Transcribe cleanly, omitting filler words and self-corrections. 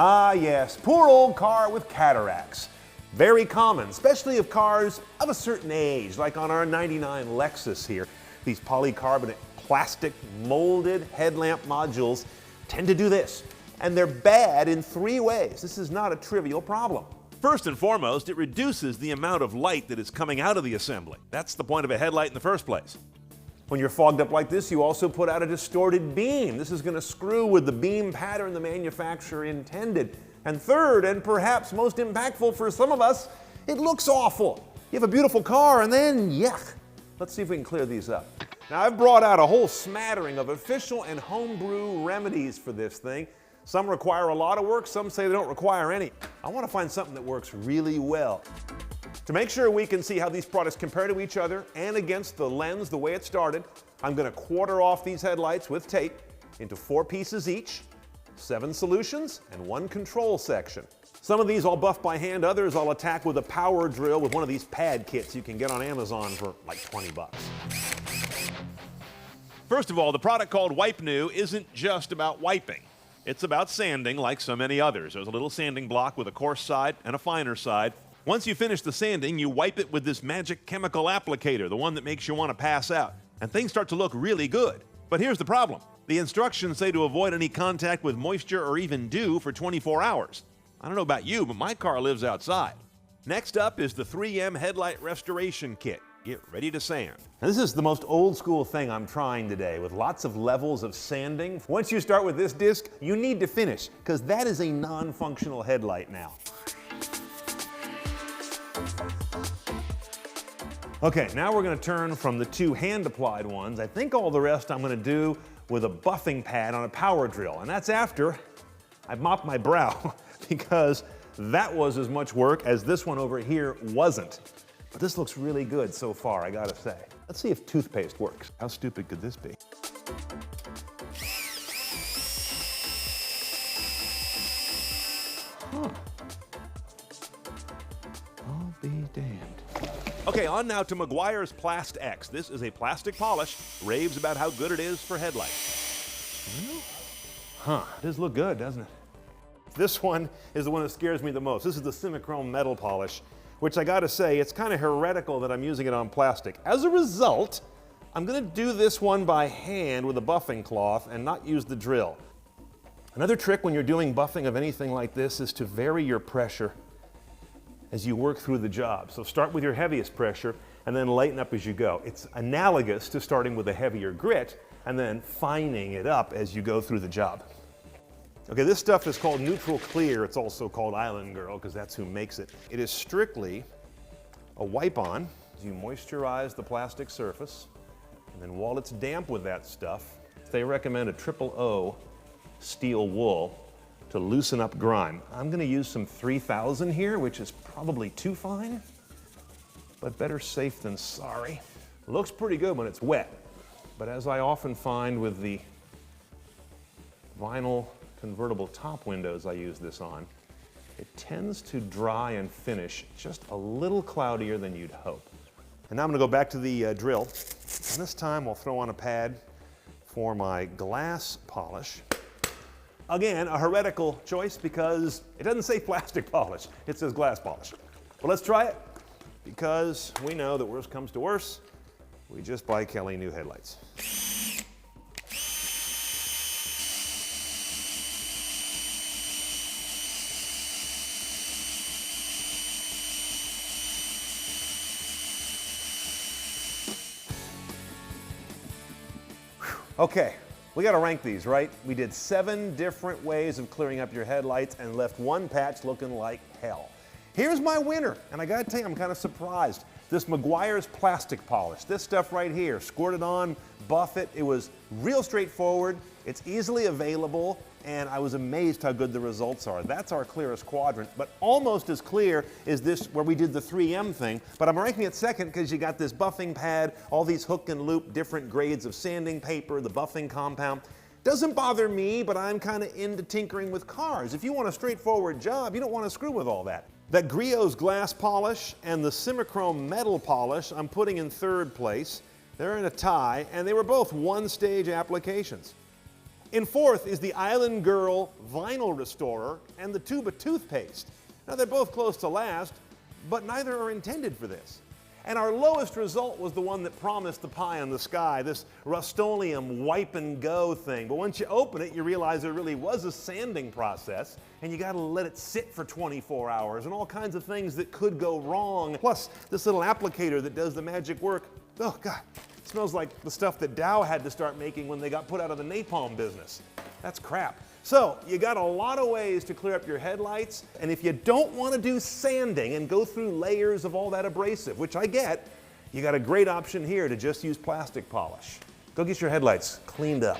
Ah yes, poor old car with cataracts. Very common, especially of cars of a certain age, like on our '99 Lexus here. These polycarbonate plastic molded headlamp modules tend to do this. And they're bad in 3 ways. This is not a trivial problem. First and foremost, it reduces the amount of light that is coming out of the assembly. That's the point of a headlight in the first place. When you're fogged up like this, you also put out a distorted beam. This is going to screw with the beam pattern the manufacturer intended. And third, and perhaps most impactful for some of us, it looks awful. You have a beautiful car and then, yuck. Let's see if we can clear these up. Now, I've brought out a whole smattering of official and homebrew remedies for this thing. Some require a lot of work, some say they don't require any. I want to find something that works really well. To make sure we can see how these products compare to each other and against the lens the way it started, I'm going to quarter off these headlights with tape into 4 pieces each, 7 solutions, and 1 control section. Some of these I'll buff by hand, others I'll attack with a power drill with one of these pad kits you can get on Amazon for like 20 bucks. First of all, the product called Wipe New isn't just about wiping. It's about sanding like so many others. There's a little sanding block with a coarse side and a finer side. Once you finish the sanding, you wipe it with this magic chemical applicator, the one that makes you want to pass out. And things start to look really good. But here's the problem. The instructions say to avoid any contact with moisture or even dew for 24 hours. I don't know about you, but my car lives outside. Next up is the 3M Headlight Restoration Kit. Get ready to sand. Now, this is the most old school thing I'm trying today, with lots of levels of sanding. Once you start with this disc, you need to finish, because that is a non-functional headlight now. Okay, now we're going to turn from the 2 hand-applied ones. I think all the rest I'm going to do with a buffing pad on a power drill, and that's after I mop my brow, because that was as much work as this one over here wasn't. But this looks really good so far, I gotta say. Let's see if toothpaste works. How stupid could this be? Huh. I'll be damned. Okay, on now to MEGUIAR'S PLASTX. This is a plastic polish. Raves about how good it is for headlights. Huh, it does look good, doesn't it? This one is the one that scares me the most. This is the Simichrome metal polish, which I gotta say, it's kind of heretical that I'm using it on plastic. As a result, I'm gonna do this one by hand with a buffing cloth and not use the drill. Another trick when you're doing buffing of anything like this is to vary your pressure as you work through the job. So start with your heaviest pressure and then lighten up as you go. It's analogous to starting with a heavier grit and then fining it up as you go through the job. Okay, this stuff is called Neutral Clear. It's also called Island Girl because that's who makes it. It is strictly a wipe-on. You moisturize the plastic surface, and then while it's damp with that stuff, they recommend a 000 steel wool to loosen up grime. I'm going to use some 3000 here, which is probably too fine, but better safe than sorry. Looks pretty good when it's wet, but as I often find with the vinyl convertible top windows I use this on, it tends to dry and finish just a little cloudier than you'd hope. And now I'm going to go back to the drill, and this time I'll throw on a pad for my glass polish. Again, a heretical choice because it doesn't say plastic polish, it says glass polish. But let's try it, because we know that worst comes to worst, we just buy Kelly new headlights. Okay, we gotta rank these, right? We did 7 different ways of clearing up your headlights and left one patch looking like hell. Here's my winner, and I gotta tell you, I'm kind of surprised. This MEGUIAR'S plastic polish, this stuff right here, squirt it on, buff it. It was real straightforward, it's easily available, and I was amazed how good the results are. That's our clearest quadrant, but almost as clear is this where we did the 3M thing, but I'm ranking it second because you got this buffing pad, all these hook and loop, different grades of sanding paper, the buffing compound. Doesn't bother me, but I'm kind of into tinkering with cars. If you want a straightforward job, you don't want to screw with all that. That Griot's glass polish and the Simichrome metal polish I'm putting in third place. They're in a tie, and they were both one-stage applications. In fourth is the Island Girl Vinyl Restorer and the tube of toothpaste. Now they're both close to last, but neither are intended for this. And our lowest result was the one that promised the pie in the sky, this RUSTOLEUM wipe and go thing. But once you open it, you realize there really was a sanding process, and you gotta let it sit for 24 hours and all kinds of things that could go wrong. Plus, this little applicator that does the magic work, oh God, it smells like the stuff that Dow had to start making when they got put out of the napalm business. That's crap. So, you got a lot of ways to clear up your headlights, and if you don't want to do sanding and go through layers of all that abrasive, which I get, you got a great option here to just use plastic polish. Go get your headlights cleaned up.